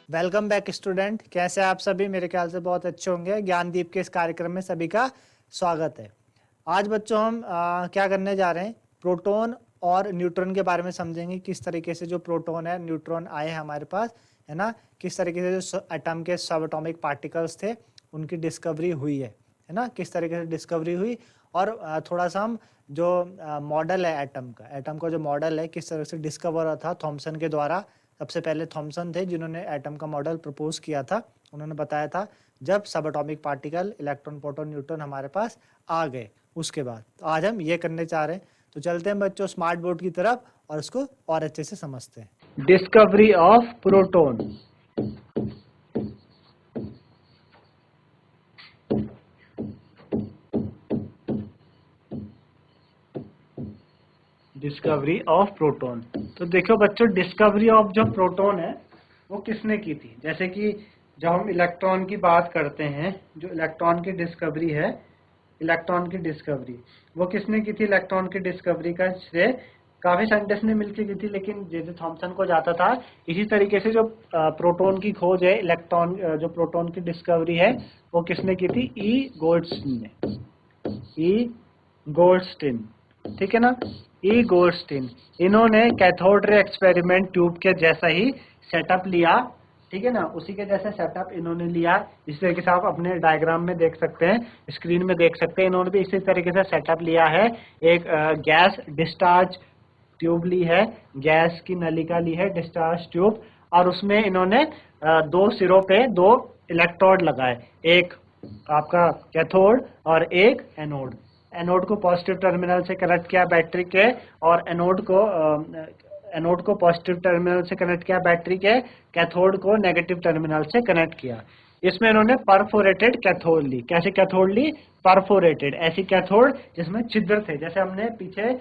Welcome back student. कैसे आप सभी? मेरे ख्याल से बहुत अच्छे होंगे। ज्ञानदीप के इस कार्यक्रम में सभी का स्वागत है। आज बच्चों हम क्या करने जा रहे हैं, प्रोटॉन और न्यूट्रॉन के बारे में समझेंगे। किस तरीके से जो प्रोटॉन है, न्यूट्रॉन आए हैं हमारे पास, है ना, किस तरीके से जो एटम के सब एटॉमिक पार्टिकल्स थे उनकी डिस्कवरी हुई है ना, किस तरीके से डिस्कवरी हुई। और थोड़ा सा हम जो मॉडल है एटम का जो मॉडल है किस तरह से डिस्कवर हुआ था थॉमसन के द्वारा। सबसे पहले थॉमसन थे जिन्होंने एटम का मॉडल प्रपोज किया था। उन्होंने बताया था जब सब atomic particle electron, proton, neutron हमारे पास आ गए उसके बाद। तो आज हम ये करने चाह रहे हैं। तो चलते हैं बच्चों स्मार्ट बोर्ड की तरफ और इसको और अच्छे से समझते हैं। Discovery of proton. Discovery of proton. तो देखो बच्चों, डिस्कवरी ऑफ जो प्रोटॉन है वो किसने की थी। जैसे कि जब हम इलेक्ट्रॉन की बात करते हैं, जो इलेक्ट्रॉन की डिस्कवरी है, इलेक्ट्रॉन की डिस्कवरी वो किसने की थी। इलेक्ट्रॉन की डिस्कवरी का श्रेय काफी साइंटिस्ट ने मिलकर की थी, लेकिन जे थॉमसन को जाता था। इसी तरीके से जो प्रोटॉन की खोज है, इलेक्ट्रॉन जो प्रोटॉन की डिस्कवरी है वो किसने की थी, ई गोल्डस्टीन ने। ई गोल्डस्टीन, ठीक है ना, ई गोल्डस्टीन। इन्होंने कैथोड रे एक्सपेरिमेंट ट्यूब के जैसा ही सेटअप लिया, ठीक है ना, उसी के जैसे सेटअप इन्होंने लिया। इस तरीके से आप अपने डायग्राम में देख सकते हैं, स्क्रीन में देख सकते हैं। इन्होंने भी इसी तरीके से सेटअप लिया है। एक गैस डिस्चार्ज ट्यूब ली है, गैस की नलिका ली है, डिस्चार्ज ट्यूब, और उसमें इन्होंने दो सिरों पे दो इलेक्ट्रोड लगाए, एक आपका कैथोड और एक एनोड। एनोड को पॉजिटिव टर्मिनल से कनेक्ट किया बैटरी के, और एनोड को पॉजिटिव टर्मिनल से कनेक्ट किया बैटरी के, कैथोड को नेगेटिव टर्मिनल से कनेक्ट किया। इसमें इन्होंने परफोरेटेड कैथोड ली। कैसी कैथोड ली? परफोरेटेड, ऐसी कैथोड जिसमें छिद्र थे। जैसे हमने पीछे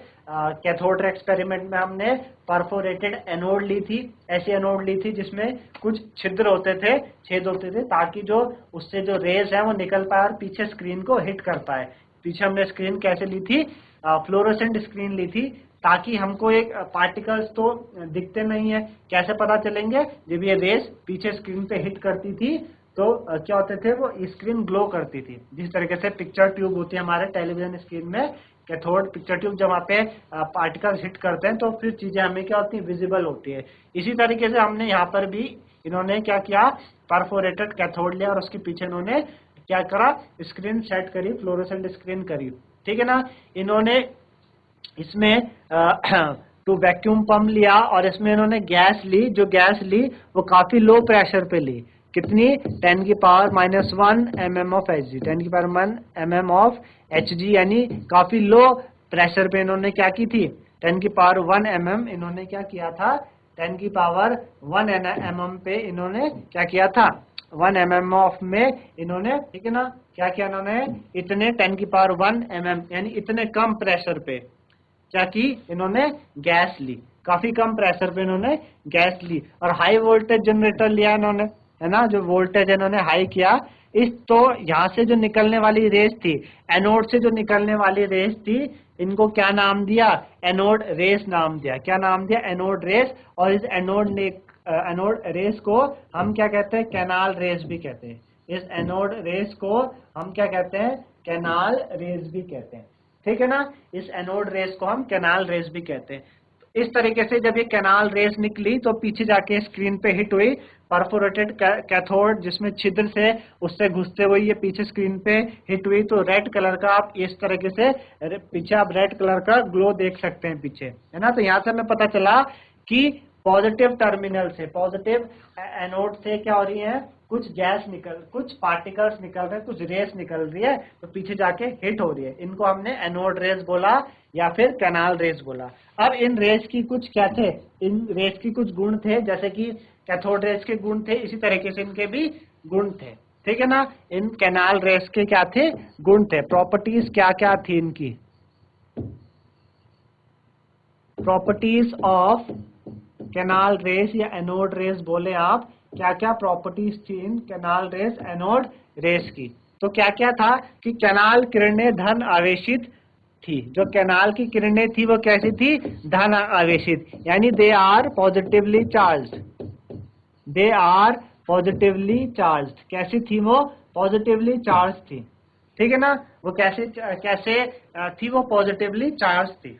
कैथोड एक्सपेरिमेंट में हमने परफोरेटेड एनोड ली थी, ऐसी एनोड ली थी जिसमें कुछ छिद्र होते थे, छेद होते थे, ताकि जो उससे जो रेज है वो निकल पाए और पीछे स्क्रीन को हिट कर पाए। पीछे हमने स्क्रीन कैसे ली थी, फ्लोरोसेंट स्क्रीन ली थी, ताकि हमको एक पार्टिकल्स तो दिखते नहीं है, कैसे पता चलेंगे, जब ये रेस पीछे स्क्रीन पे हिट करती थी तो क्या होते थे, वो स्क्रीन ग्लो करती थी। जिस तरीके से पिक्चर ट्यूब होती है हमारे टेलीविजन स्क्रीन में, कैथोड पिक्चर ट्यूब, जब वहाँ पे पार्टिकल्स हिट करते हैं तो फिर चीजें हमें क्या होती है, विजिबल होती है। इसी तरीके से हमने यहाँ पर भी इन्होंने क्या किया, परफोरेटेड कैथोड लिया और उसके पीछे इन्होंने क्या करा, स्क्रीन सेट करी, फ्लोरोसेंट स्क्रीन करी, ठीक है ना। इन्होंने इसमें टू वैक्यूम पंप लिया और इसमें इन्होंने गैस ली। जो गैस ली वो काफी लो प्रेशर पे ली। कितनी? 10 की पावर -1 mm ऑफ Hg, 10 की पावर 1 mm ऑफ Hg, यानी काफी लो प्रेशर पे इन्होंने क्या की थी, 10 की पावर 1 mm इन्होंने क्या किया था, 10 की पावर 1 mm पे इन्होंने क्या किया था, 1 mm ऑफ में इन्होंने, ठीक है ना, क्या किया इन्होंने, इतने 10 की पावर 1 mm यानी इतने कम प्रेशर पे क्या की, इन्होंने गैस ली। काफी कम प्रेशर पे इन्होंने गैस ली और हाई वोल्टेज जनरेटर लिया इन्होंने, है ना, जो वोल्टेज इन्होंने हाई किया। इस तो यहाँ से जो निकलने वाली रेस थी, एनोड से जो निकलने वाली रेस थी, इनको क्या नाम दिया, एनोड रेस नाम दिया। क्या नाम दिया? Anode rays. और इस एनोड रेस को हम क्या कहते हैं, कैनाल रेस भी कहते हैं। इस एनोड रेस को हम क्या कहते हैं, कैनाल रेस भी कहते हैं, ठीक है ना। इस एनोड रेस को हम कैनाल रेस भी कहते हैं। इस तरीके से जब ये कैनाल रेस निकली तो पीछे जाके स्क्रीन पे हिट हुई। परफोरेटेड कैथोड जिसमें छिद्र से उससे घुसते हुए ये पीछे स्क्रीन पे हिट हुई, तो रेड कलर का आप इस तरीके से पीछे आप रेड कलर का ग्लो देख सकते हैं पीछे, है ना। तो यहाँ से हमें पता चला कि पॉजिटिव टर्मिनल से, पॉजिटिव एनोड से क्या हो रही है, कुछ गैस कुछ पार्टिकल्स निकल रहे हैं, कुछ रेस निकल रही है, तो पीछे जाके हिट हो रही है। इनको हमने एनोड रेस बोला या फिर कैनाल रेस बोला। अब इन रेस की कुछ क्या थे, इन रेस की कुछ गुण थे, जैसे कि कैथोड रेस के गुण थे, इसी तरीके से इनके भी गुण थे, ठीक है ना। इन कैनाल रेस के क्या थे, गुण थे। प्रॉपर्टीज क्या क्या थी इनकी, प्रॉपर्टीज ऑफ कैनाल रेस या एनोड रेस बोले आप, क्या क्या प्रॉपर्टीज थी इन कैनाल रेस, एनोड रेस की। तो क्या क्या था कि कैनाल किरणें धन आवेशित थी। जो कैनाल की किरणें थी वो कैसी थी, धन आवेशित, यानी they are positively charged, they are positively charge. कैसी थी वो? पॉजिटिवली चार्ज थी, ठीक है ना। वो कैसे थी वो? पॉजिटिवली चार्ज थी,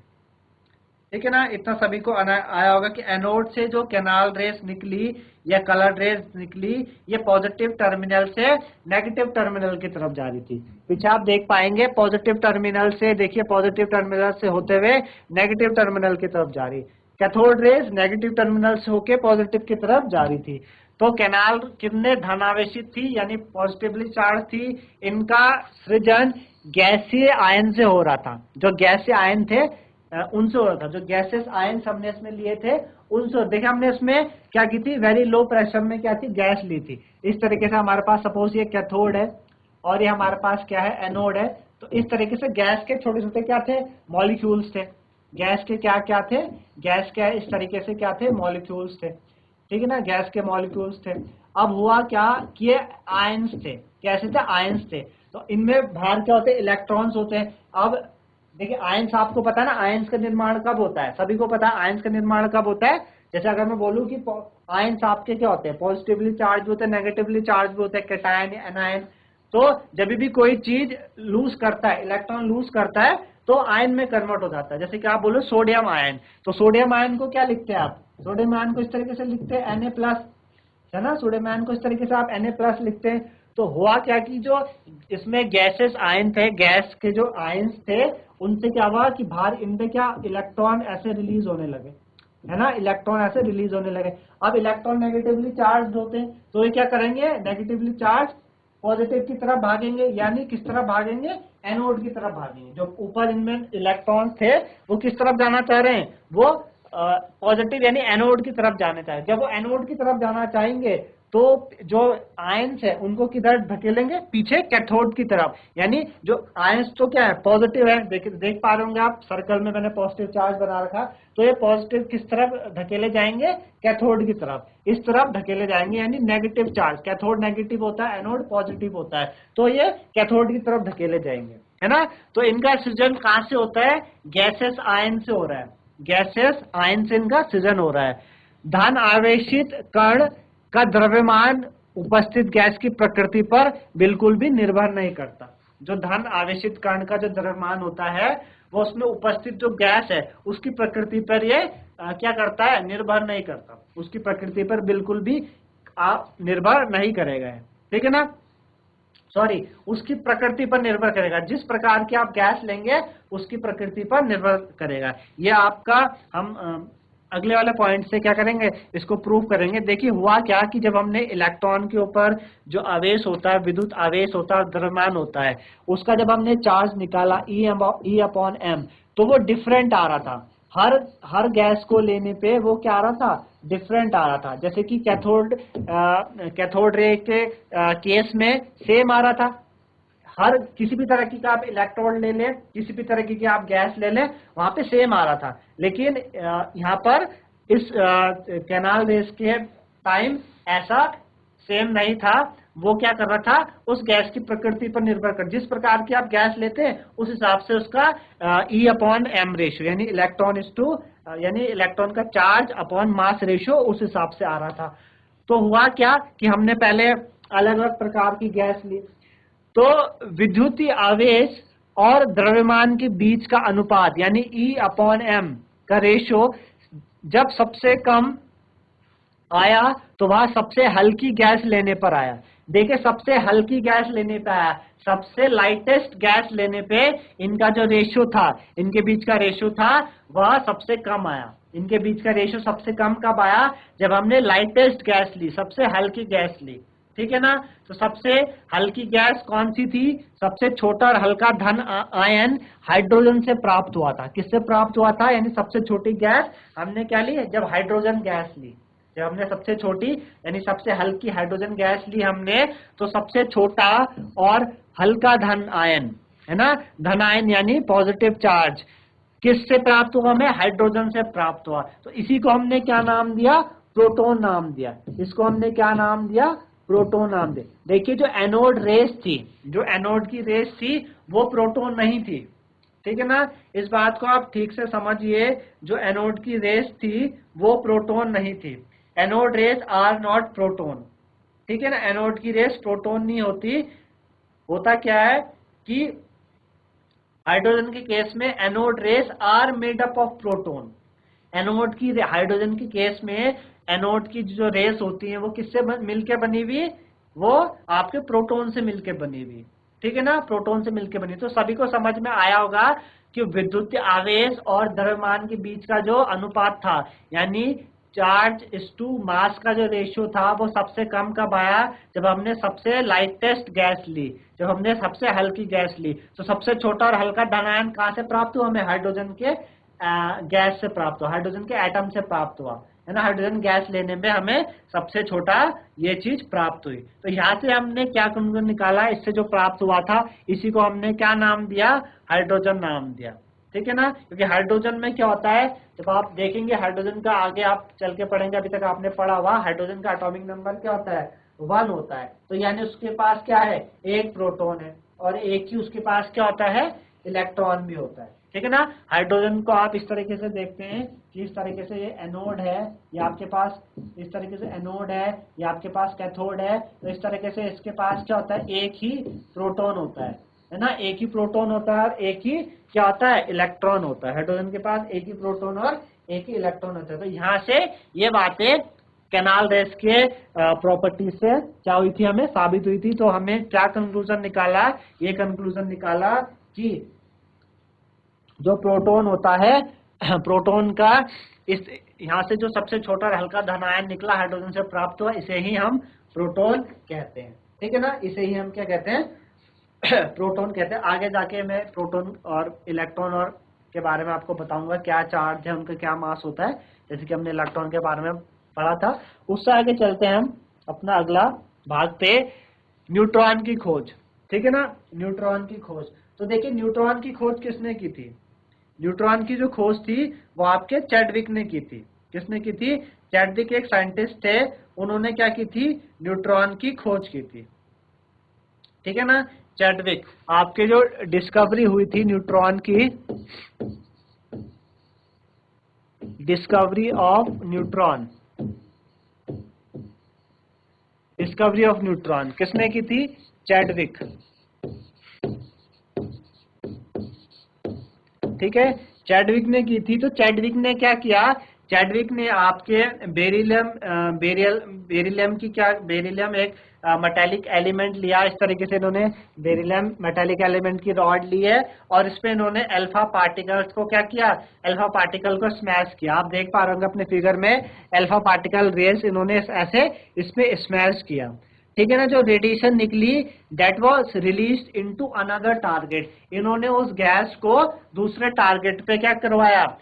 ठीक है ना। इतना सभी को आया होगा कि एनोड से जो कैनाल रेस निकली या कलर रेस निकली, ये पॉजिटिव टर्मिनल से नेगेटिव टर्मिनल की तरफ जा रही थी। पीछे आप देख पाएंगे पॉजिटिव टर्मिनल से, देखिए पॉजिटिव टर्मिनल से होते हुए नेगेटिव टर्मिनल की तरफ जा रही। कैथोड रेस नेगेटिव टर्मिनल से होके पॉजिटिव की तरफ जा रही थी। तो कैनाल कितने धनावेशित थी, यानी पॉजिटिवली चार्ज थी। इनका सृजन गैसीय आयन से हो रहा था। जो गैसीय आयन थे उनसे हो रहा था। जो गैसेस आयन हमने इसमें लिए थे उनसे। देखिए हमने इसमें क्या की थी, वेरी लो प्रेशर में क्या थी, गैस ली थी। इस तरीके से हमारे पास सपोज ये कैथोड है और ये हमारे पास क्या है, एनोड है। तो इस तरीके से गैस के छोटे छोटे क्या थे, मॉलिक्यूल्स थे। गैस के क्या क्या थे, गैस के इस तरीके से क्या थे, मॉलिक्यूल्स थे, ठीक है ना। गैस के मॉलिक्यूल्स थे। अब हुआ क्या कि ये आयंस थे। कैसे थे, आयंस थे। तो इनमें बाहर क्या होते हैं, इलेक्ट्रॉन्स होते हैं। अब देखिए आयंस, आपको पता है ना आयंस का निर्माण कब होता है, सभी को पता है आयंस का निर्माण कब होता है। जैसे अगर मैं बोलूं कि आयंस आपके क्या होते हैं, पॉजिटिवली चार्ज होते हैं, नेगेटिवली चार्ज भी होते हैं, कैटायन या एनायन। तो जब भी कोई चीज लूज करता है, इलेक्ट्रॉन लूज करता है, तो आयन में कन्वर्ट हो जाता है। जैसे कि आप बोलो सोडियम आयन, तो सोडियम आयन को क्या लिखते हैं आप, सोडियम आयन को इस तरीके से लिखते हैं Na+, है ना। सोडियम आयन को इस तरीके से आप Na+ लिखते हैं। तो हुआ क्या कि जो इसमें गैसेस आयन थे, गैस के जो आयंस थे, उनसे क्या हुआ कि बाहर इनपे क्या इलेक्ट्रॉन ऐसे रिलीज होने लगे, है ना। इलेक्ट्रॉन ऐसे रिलीज होने लगे। अब इलेक्ट्रॉन नेगेटिवली चार्ज होते हैं, तो ये क्या करेंगे, नेगेटिवली चार्ज पॉजिटिव की तरफ भागेंगे। यानी किस तरफ भागेंगे, एनोड की तरफ भागेंगे। जो ऊपर इनमें इलेक्ट्रॉन थे वो किस तरफ जाना चाह रहे हैं, वो पॉजिटिव यानी एनोड की तरफ जाना चाहे। जब वो एनोड की तरफ जाना चाहेंगे तो जो आयंस है उनको किधर धकेलेंगे, पीछे कैथोड की तरफ। यानी जो आयंस तो क्या है, पॉजिटिव है। देख पा रहे होंगे आप, सर्कल में मैंने पॉजिटिव चार्ज बना रखा। तो ये पॉजिटिव किस तरफ धकेले जाएंगे, कैथोड की तरफ, इस तरफ धकेले जाएंगे। यानी नेगेटिव चार्ज, कैथोड नेगेटिव होता है, एनोड पॉजिटिव होता है, तो ये कैथोड की तरफ धकेले जाएंगे, है ना। तो इनका सृजन कहां से होता है, गैसेस आयन से हो रहा है। गैसेस आयन से इनका सृजन हो रहा है। धन आवेशित कण का द्रव्यमान उपस्थित गैस की प्रकृति पर बिल्कुल भी निर्भर नहीं करता। जो धन आवेशित कण का जो द्रव्यमान होता है वो उसमें उपस्थित जो गैस है उसकी प्रकृति पर ये क्या करता है, निर्भर नहीं करता। उसकी प्रकृति पर बिल्कुल भी निर्भर नहीं करेगा, ठीक है ना। सॉरी, उसकी प्रकृति पर निर्भर करेगा। जिस प्रकार की आप गैस लेंगे उसकी प्रकृति पर निर्भर करेगा। ये आपका हम अगले वाले पॉइंट से क्या करेंगे, इसको प्रूव करेंगे। देखिए हुआ क्या कि जब हमने इलेक्ट्रॉन के ऊपर जो आवेश होता है, विद्युत आवेश होता है, द्रव्यमान होता है, उसका जब हमने चार्ज निकाला E/m, तो वो डिफरेंट आ रहा था। हर गैस को लेने पे वो क्या आ रहा था, डिफरेंट आ रहा था। जैसे कि कैथोड रे के केस में सेम आ रहा था। हर किसी भी तरह की का आप इलेक्ट्रोड ले लें, किसी भी तरह की आप गैस ले लें, वहां पे सेम आ रहा था। लेकिन यहाँ पर इस कैनाल रेस के टाइम ऐसा सेम नहीं था। वो क्या कर रहा था, उस गैस की प्रकृति पर निर्भर कर, जिस प्रकार की आप गैस लेते हैं उस हिसाब से उसका E/m रेशियो यानी यानी इलेक्ट्रॉन का चार्ज अपॉन मास रेशियो उस हिसाब से आ रहा था। तो हुआ क्या कि हमने पहले अलग अलग प्रकार की गैस ली, तो विद्युतीय आवेश और द्रव्यमान के बीच का अनुपात यानी E/m का रेशियो जब सबसे कम आया तो वह सबसे हल्की गैस लेने पर आया। देखिए सबसे हल्की गैस लेने पे आया, सबसे लाइटेस्ट गैस लेने पे इनका जो रेशियो था, इनके बीच का रेशियो था, वह सबसे कम आया। इनके बीच का रेशियो सबसे कम कब आया, जब हमने लाइटेस्ट गैस ली, सबसे हल्की गैस ली, ठीक है ना। तो सबसे हल्की गैस कौन सी थी, सबसे छोटा और हल्का धन आयन हाइड्रोजन से प्राप्त हुआ था। किससे प्राप्त हुआ था, यानी सबसे छोटी गैस हमने क्या ली, जब हाइड्रोजन गैस ली, जब हमने सबसे छोटी यानी सबसे हल्की हाइड्रोजन गैस ली हमने, तो सबसे छोटा और हल्का धन आयन, है ना, धन आयन यानी पॉजिटिव चार्ज किससे प्राप्त हुआ, हमें हाइड्रोजन से प्राप्त हुआ। तो इसी को हमने क्या नाम दिया, प्रोटॉन नाम दिया। इसको हमने क्या नाम दिया, प्रोटॉन नाम दिया। देखिए जो एनोड रेस थी, जो एनोड की रेस थी वो प्रोटॉन नहीं थी, ठीक है ना। इस बात को आप ठीक से समझिए, जो एनोड की रेस थी वो प्रोटॉन नहीं थी। Anode rays are not proton, ठीक है ना। एनोड की रेस प्रोटॉन नहीं होती। होता क्या है कि हाइड्रोजन के केस में anode rays are made up of proton. Anode की हाइड्रोजन के केस में एनोड की जो रेस होती है वो किससे मिलके बनी हुई, वो आपके प्रोटॉन से मिलके बनी हुई। ठीक है ना, प्रोटॉन से मिलके बनी। तो सभी को समझ में आया होगा कि विद्युत आवेश और द्रव्यमान के बीच का जो अनुपात था, यानी चार्ज इस टू मास का जो रेशियो था, वो सबसे कम कब आया, जब हमने सबसे लाइटेस्ट गैस ली, जब हमने सबसे हल्की गैस ली। तो सबसे छोटा और हल्का धनायन कहाँ से प्राप्त हुआ, हमें हाइड्रोजन के गैस से प्राप्त हुआ, हाइड्रोजन के एटम से प्राप्त हुआ, है ना। हाइड्रोजन गैस लेने में हमें सबसे छोटा ये चीज प्राप्त हुई। तो यहाँ से हमने क्या कंक्लूजन निकाला, इससे जो प्राप्त हुआ था इसी को हमने क्या नाम दिया, हाइड्रोजन नाम दिया। ठीक है ना, क्योंकि हाइड्रोजन में क्या होता है, जब आप देखेंगे हाइड्रोजन का आगे आप चल के पढ़ेंगे, अभी तक आपने पढ़ा हुआ, हाइड्रोजन का एटॉमिक नंबर क्या होता है, 1 होता है। तो यानी उसके पास क्या है, एक प्रोटॉन है, और एक ही उसके पास क्या होता है, इलेक्ट्रॉन भी होता है। ठीक है ना। हाइड्रोजन को आप इस तरीके से देखते हैं कि इस तरीके से ये एनोड है, ये आपके पास इस तरीके से एनोड है, ये आपके पास कैथोड है। तो इस तरीके से इसके पास क्या होता है, एक ही प्रोटॉन होता है ना, एक ही प्रोटॉन होता है और एक ही क्या होता है, इलेक्ट्रॉन होता है। हाइड्रोजन के पास एक ही प्रोटॉन और एक ही इलेक्ट्रॉन होता है। तो यहाँ से ये बातें कैनाल रेस के प्रॉपर्टी से क्या हुई थी, हमें साबित हुई थी। तो हमें क्या कंक्लूजन निकाला, ये कंक्लूजन निकाला कि जो प्रोटॉन होता है, प्रोटॉन का इस यहाँ से जो सबसे छोटा और हल्का धनायन निकला, हाइड्रोजन से प्राप्त हुआ, इसे ही हम प्रोटॉन कहते हैं। ठीक है ना, इसे ही हम क्या कहते हैं, प्रोटॉन कहते हैं। आगे जाके मैं प्रोटॉन और इलेक्ट्रॉन और के बारे में आपको बताऊंगा, क्या चार्ज है, उनका क्या मास होता है, जैसे कि हमने इलेक्ट्रॉन के बारे में पढ़ा था। उससे आगे चलते हैं हम अपना अगला भाग पे, न्यूट्रॉन की खोज। ठीक है ना, न्यूट्रॉन की खोज। तो देखिए न्यूट्रॉन की खोज किसने की थी, न्यूट्रॉन की जो खोज थी वो आपके चैडविक ने की थी। किसने की थी, चैडविक एक साइंटिस्ट थे, उन्होंने क्या की थी, न्यूट्रॉन की खोज की थी। ठीक है ना, चैडविक, आपके जो डिस्कवरी हुई थी न्यूट्रॉन की, discovery of neutron, discovery of neutron किसने की थी, चैडविक। ठीक है, चैडविक ने की थी। तो चैडविक ने क्या किया, चैडविक ने आपके बेरिलियम की क्या, बेरिलियम एक मेटालिक एलिमेंट लिया, इस तरीके से इन्होंने बेरिलियम मेटालिक एलिमेंट की रॉड ली है, और इस पे इन्होंने अल्फा पार्टिकल्स को क्या किया, अल्फा पार्टिकल को स्मैश किया। आप देख पा रहे होंगे अपने फिगर में, अल्फा पार्टिकल रेस इन्होंने ऐसे इस पे स्मैश किया। ठीक है ना, जो रेडिएशन निकली that was released into another target, इन्होंने उस गैस को दूसरे टारगेट पे क्या करवाया,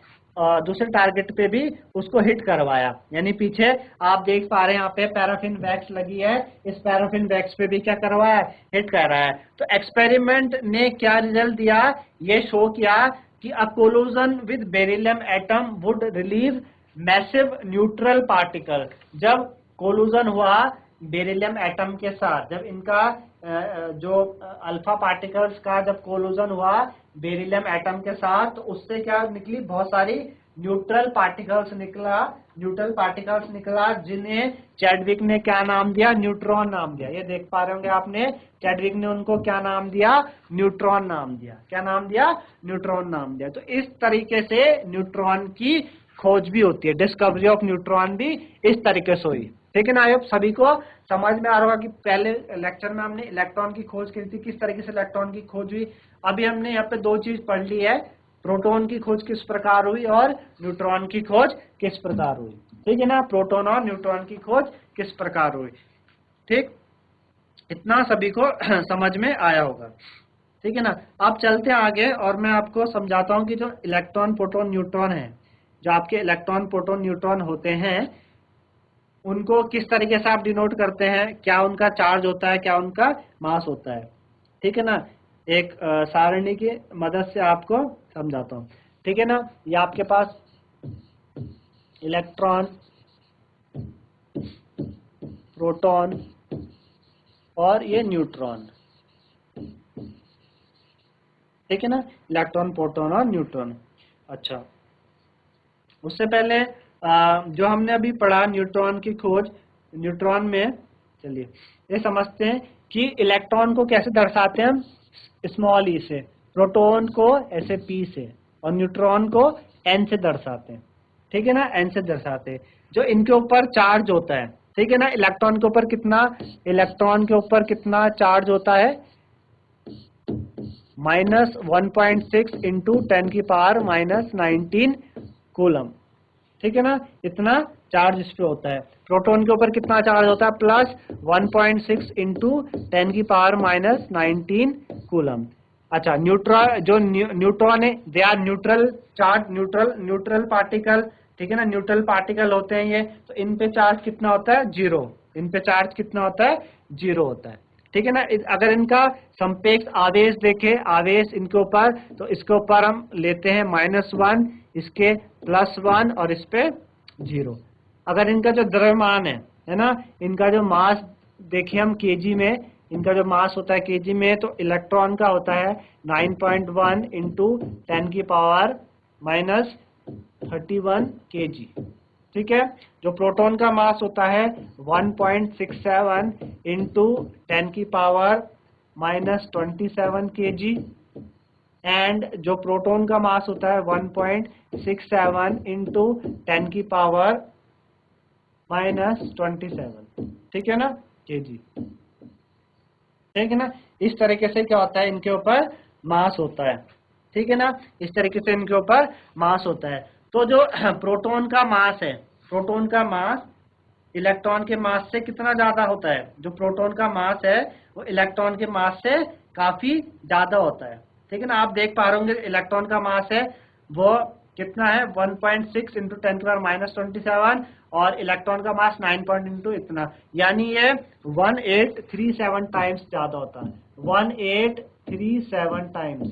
दूसरे टारगेट पे भी उसको हिट करवाया। यानी पीछे आप देख पा रहे हैं यहाँ पे पैराफिन वैक्स लगी है, इस पैराफिन वैक्स पे भी क्या करवाया, हिट कर रहा है। तो एक्सपेरिमेंट ने क्या रिजल्ट दिया, ये शो किया कि a collision with beryllium atom would relieve massive neutral particle. जब कोलिजन हुआ बेरिलियम एटम के साथ, जब इनका जो अल्फा पार्टिकल्स का जब कोलिजन हुआ बेरिलियम एटम के साथ, तो उससे क्या निकली, बहुत सारी न्यूट्रल पार्टिकल्स निकला, न्यूट्रल पार्टिकल्स निकला, जिन्हें चैडविक ने क्या नाम दिया, न्यूट्रॉन नाम दिया। ये देख पा रहे होंगे आपने, चैडविक ने उनको क्या नाम दिया, न्यूट्रॉन नाम दिया। क्या नाम दिया, न्यूट्रॉन नाम दिया। तो इस तरीके से न्यूट्रॉन की खोज भी होती है, डिस्कवरी ऑफ न्यूट्रॉन भी इस तरीके से हुई। ठीक है ना, आप सभी को समझ में आ रहा होगा कि पहले लेक्चर में हमने इलेक्ट्रॉन की खोज की थी, किस तरीके से इलेक्ट्रॉन की खोज हुई। अभी हमने यहाँ पे दो चीज पढ़ ली है, प्रोटॉन की खोज किस प्रकार हुई और न्यूट्रॉन की खोज किस प्रकार हुई। ठीक है ना, प्रोटॉन और न्यूट्रॉन की खोज किस प्रकार हुई। ठीक, इतना सभी को समझ में आया होगा। ठीक है ना, अब चलते हैं आगे और मैं आपको समझाता हूँ कि जो इलेक्ट्रॉन प्रोटॉन न्यूट्रॉन है, जो आपके इलेक्ट्रॉन प्रोटॉन न्यूट्रॉन होते हैं, उनको किस तरीके से आप डिनोट करते हैं, क्या उनका चार्ज होता है, क्या उनका मास होता है। ठीक है ना, एक सारणी की मदद से आपको समझाता हूँ। ठीक है ना, ये आपके पास इलेक्ट्रॉन, प्रोटॉन और ये न्यूट्रॉन। ठीक है ना, इलेक्ट्रॉन प्रोटॉन और न्यूट्रॉन। अच्छा, उससे पहले जो हमने अभी पढ़ा न्यूट्रॉन की खोज, न्यूट्रॉन में चलिए ये समझते हैं कि इलेक्ट्रॉन को कैसे दर्शाते हैं हम, स्मॉल ई से, प्रोटॉन को ऐसे p से, और न्यूट्रॉन को n से दर्शाते हैं, ठीक है ना, n से दर्शाते हैं। जो इनके ऊपर चार्ज होता है, ठीक है ना, इलेक्ट्रॉन के ऊपर कितना चार्ज होता है, -1.6 इंटू 10⁻⁻19 कूलम, ठीक है ना, इतना चार्ज इस पे होता है। प्रोटॉन के ऊपर कितना चार्ज होता है, +1.6 इंटू 10⁻⁻19 कूलम। अच्छा, न्यूट्रॉन है, they are neutral charge, neutral particle, ठीक है ना, न्यूट्रल पार्टिकल होते हैं ये, तो इन पे चार्ज कितना होता है, 0, इन पे चार्ज कितना होता है, 0 होता है, ठीक है ना। अगर इनका संपेक्ष आवेश देखें, आवेश इनके ऊपर, तो इसके ऊपर हम लेते हैं -1, इसके +1 और इस पे 0। अगर इनका जो द्रव्यमान है ना, इनका जो मास देखिए हम केजी में, इनका जो मास होता है केजी में, तो इलेक्ट्रॉन का होता है 9.1 इंटू 10⁻31 kg, ठीक है। जो प्रोटॉन का मास होता है 1.67 इंटू 10⁻27 kg, एंड जो प्रोटॉन का मास होता है 1.67 इंटू 10⁻27, ठीक है ना, kg, ठीक है ना। इस तरीके से क्या होता है, इनके ऊपर मास होता है, ठीक है ना, इस तरीके से इनके ऊपर मास होता है। तो जो प्रोटॉन का मास है, प्रोटॉन का मास इलेक्ट्रॉन के मास से कितना ज्यादा होता है, जो प्रोटॉन का मास है वो इलेक्ट्रॉन के मास से काफी ज्यादा होता है, ठीक है ना। आप देख पा रहे होंगे इलेक्ट्रॉन का मास है वो कितना है, 1.6 इंटू 10⁻⁻27, और इलेक्ट्रॉन का मास 9 इंटू इतना, यानी ये 1837 टाइम्स ज्यादा होता है, 1837 टाइम्स।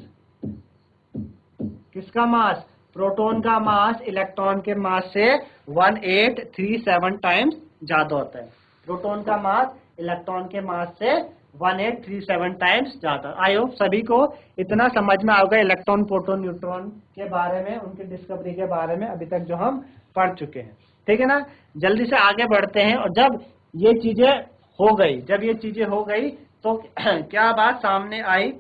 किसका मास, प्रोटॉन का मास इलेक्ट्रॉन के मास से 1837 टाइम्स ज्यादा होता है, प्रोटॉन का मास इलेक्ट्रॉन के मास से 1837 टाइम्स ज्यादा। आई होप सभी को इतना समझ में आएगा इलेक्ट्रॉन, प्रोटॉन, न्यूट्रॉन के बारे में, उनकी डिस्कवरी के बारे में अभी तक जो हम पढ़ चुके हैं, ठीक है ना। जल्दी से आगे बढ़ते हैं। और जब ये चीजें हो गई, तो क्या बात सामने आई,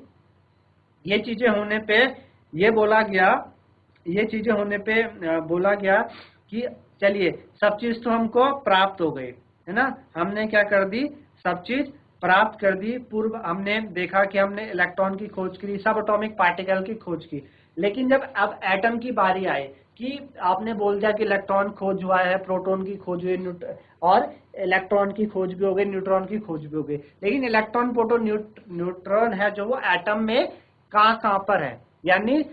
ये चीजें होने पे बोला गया कि चलिए सब चीज तो हमको प्राप्त हो गई, है ना, हमने क्या कर दी, सब चीज प्राप्त कर दी। पूर्व हमने देखा कि हमने इलेक्ट्रॉन की खोज की, सब एटॉमिक पार्टिकल की खोज की, लेकिन जब अब एटम की बारी आई कि आपने बोल दिया कि इलेक्ट्रॉन खोज हुआ है, प्रोटॉन की खोज हुई, और इलेक्ट्रॉन की खोज भी हो गई, न्यूट्रॉन की खोज भी हो गई, लेकिन इलेक्ट्रॉन, प्रोटॉन, न्यूट्रॉन है जो वो एटम में कहाँ पर है, यानी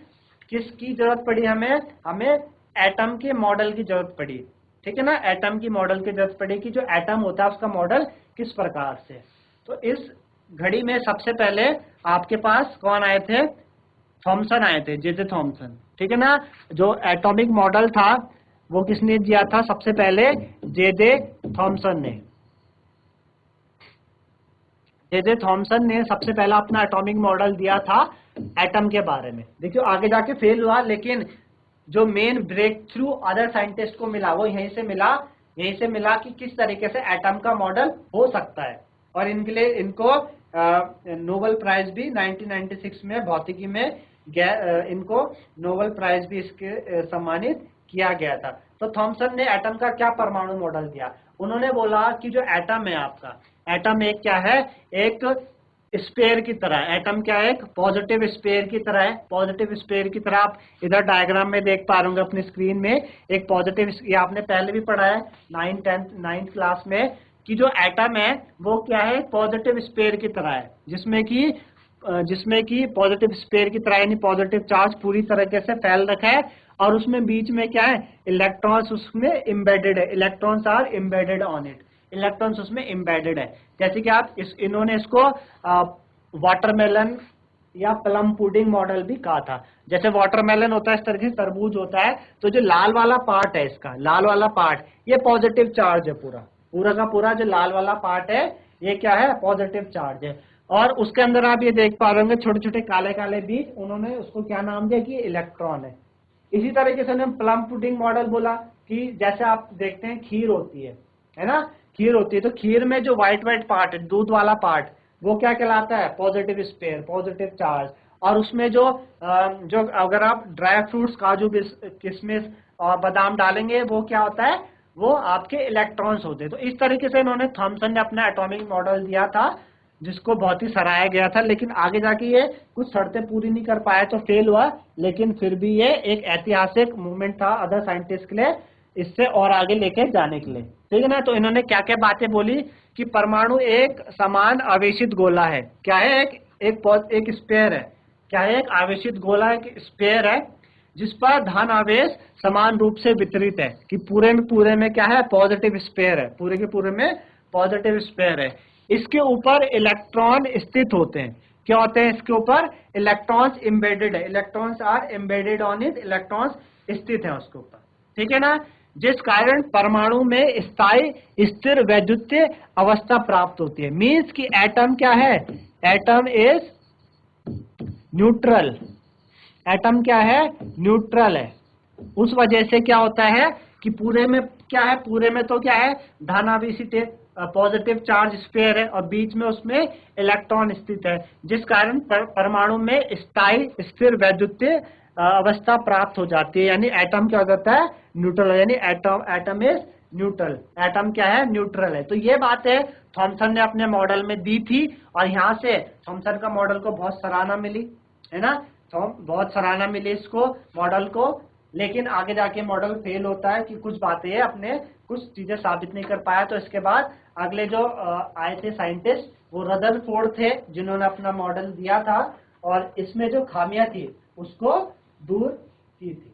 किसकी जरूरत पड़ी, हमें एटम के मॉडल की जरूरत पड़ी, ठीक है ना, एटम की मॉडल की जरूरत पड़ी कि जो एटम होता है उसका मॉडल किस प्रकार से। तो इस घड़ी में सबसे पहले आपके पास कौन आए थे, थॉमसन आए थे, जे थॉमसन, ठीक है ना। जो एटॉमिक मॉडल था वो किसने दिया था, सबसे पहले जे थॉमसन ने, जे थॉमसन ने सबसे पहला अपना एटॉमिक मॉडल दिया था एटम के बारे में। देखियो आगे जाके फेल हुआ, लेकिन जो main breakthrough other scientist को मिला वो यहीं से मिला कि किस तरीके से एटम का मॉडल हो सकता है, और इनके लिए इनको नोबेल प्राइज भी 1996 में भौतिकी में इनको नोबेल प्राइज भी इसके सम्मानित किया गया था। तो थॉमसन ने एटम का क्या परमाणु मॉडल दिया, उन्होंने बोला कि जो एटम है आपका, एटम एक क्या है, एक स्पेयर की तरह, एटम क्या है, एक पॉजिटिव स्पेयर की तरह है, पॉजिटिव स्पेयर की तरह। आप इधर डायग्राम में देख पा रहे होंगे अपनी स्क्रीन में, एक पॉजिटिव, ये आपने पहले भी पढ़ा है 9th क्लास में, कि जो एटम है वो क्या है, पॉजिटिव स्पेयर की तरह है, जिसमें कि पॉजिटिव स्पेयर की तरह, यानी पॉजिटिव चार्ज पूरी तरीके से फैल रखा है, और उसमें बीच में क्या है, इलेक्ट्रॉन्स उसमें एम्बेडेड है, electrons are embedded on it, electrons उसमें एम्बेडेड है। जैसे कि आप इन्होंने इसको वाटरमेलन या प्लम पुडिंग मॉडल भी कहा था। जैसे वाटरमेलन होता है, इस तरह से तरबूज होता है, तो जो लाल वाला पार्ट है, इसका लाल वाला पार्ट, ये पॉजिटिव चार्ज है, पूरा का पूरा जो लाल वाला पार्ट है ये क्या है, पॉजिटिव चार्ज है। और उसके अंदर आप ये देख पा रहे होंगे छोटे छोटे काले काले बीज, उन्होंने उसको क्या नाम दिया कि इलेक्ट्रॉन है। इसी तरीके से उन्होंने प्लम पुडिंग मॉडल बोला कि जैसे आप देखते हैं खीर होती है ना, खीर होती है, तो खीर में जो व्हाइट व्हाइट पार्ट है, दूध वाला पार्ट, वो क्या कहलाता है? Positive sphere, positive charge. और उसमें जो अगर आप ड्राई फ्रूट्स, काजू, किशमिश और बादाम डालेंगे, वो क्या होता है? वो आपके इलेक्ट्रॉन्स होते हैं। तो इस तरीके से इन्होंने, थॉमसन ने अपना एटॉमिक मॉडल दिया था, जिसको बहुत ही सराहा गया था, लेकिन आगे जाके ये कुछ शर्तें पूरी नहीं कर पाया तो फेल हुआ। लेकिन फिर भी ये एक ऐतिहासिक मूवमेंट था अदर साइंटिस्ट के लिए, इससे और आगे लेके जाने के लिए, ठीक है ना। तो इन्होंने क्या क्या बातें बोली कि परमाणु एक समान आवेशित गोला है। क्या है? एक स्पेयर है। क्या है? एक आवेशित गोला, एक स्पेयर है, जिस पर धन आवेश समान रूप से वितरित है, कि पूरे में क्या है? पॉजिटिव स्पेयर है, पूरे के पूरे में पॉजिटिव स्पेयर है। इसके ऊपर इलेक्ट्रॉन स्थित होते हैं। क्या होते हैं इसके ऊपर? इलेक्ट्रॉन्स एम्बेडेड है, electrons are embedded on it, electrons स्थित है उसके ऊपर, ठीक है ना। जिस कारण परमाणु में स्थायी स्थिर वैद्युतीय अवस्था प्राप्त होती है। मीन्स कि एटम क्या है? Atom is neutral. एटम क्या है? न्यूट्रल है। उस वजह से क्या होता है कि पूरे में क्या है? पूरे में तो क्या है? धनावेशित पॉजिटिव चार्ज स्फीयर है, और बीच में उसमें इलेक्ट्रॉन स्थित है, जिस कारण परमाणु में स्थायी स्थिर वैद्युतीय अवस्था प्राप्त हो जाती है। यानी एटम क्या हो जाता है? न्यूट्रल, यानी एटम इज न्यूट्रल। एटम क्या है? न्यूट्रल है। तो ये बातें थॉमसन ने अपने मॉडल में दी थी, और यहाँ से थॉमसन का मॉडल को बहुत सराहना मिली, है ना। तो बहुत सराहना मिली इसको, मॉडल को। लेकिन आगे जाके मॉडल फेल होता है कि कुछ बातें अपने कुछ चीजें साबित नहीं कर पाया। तो इसके बाद अगले जो आए थे साइंटिस्ट, वो रदरफोर्ड थे, जिन्होंने अपना मॉडल दिया था, और इसमें जो खामियां थी उसको दूर की थी।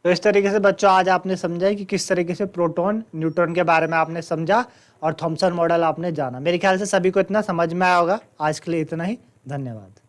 तो इस तरीके से बच्चों आज आपने समझा कि किस तरीके से प्रोटॉन न्यूट्रॉन के बारे में आपने समझा, और थॉमसन मॉडल आपने जाना। मेरे ख्याल से सभी को इतना समझ में आया होगा। आज के लिए इतना ही, धन्यवाद।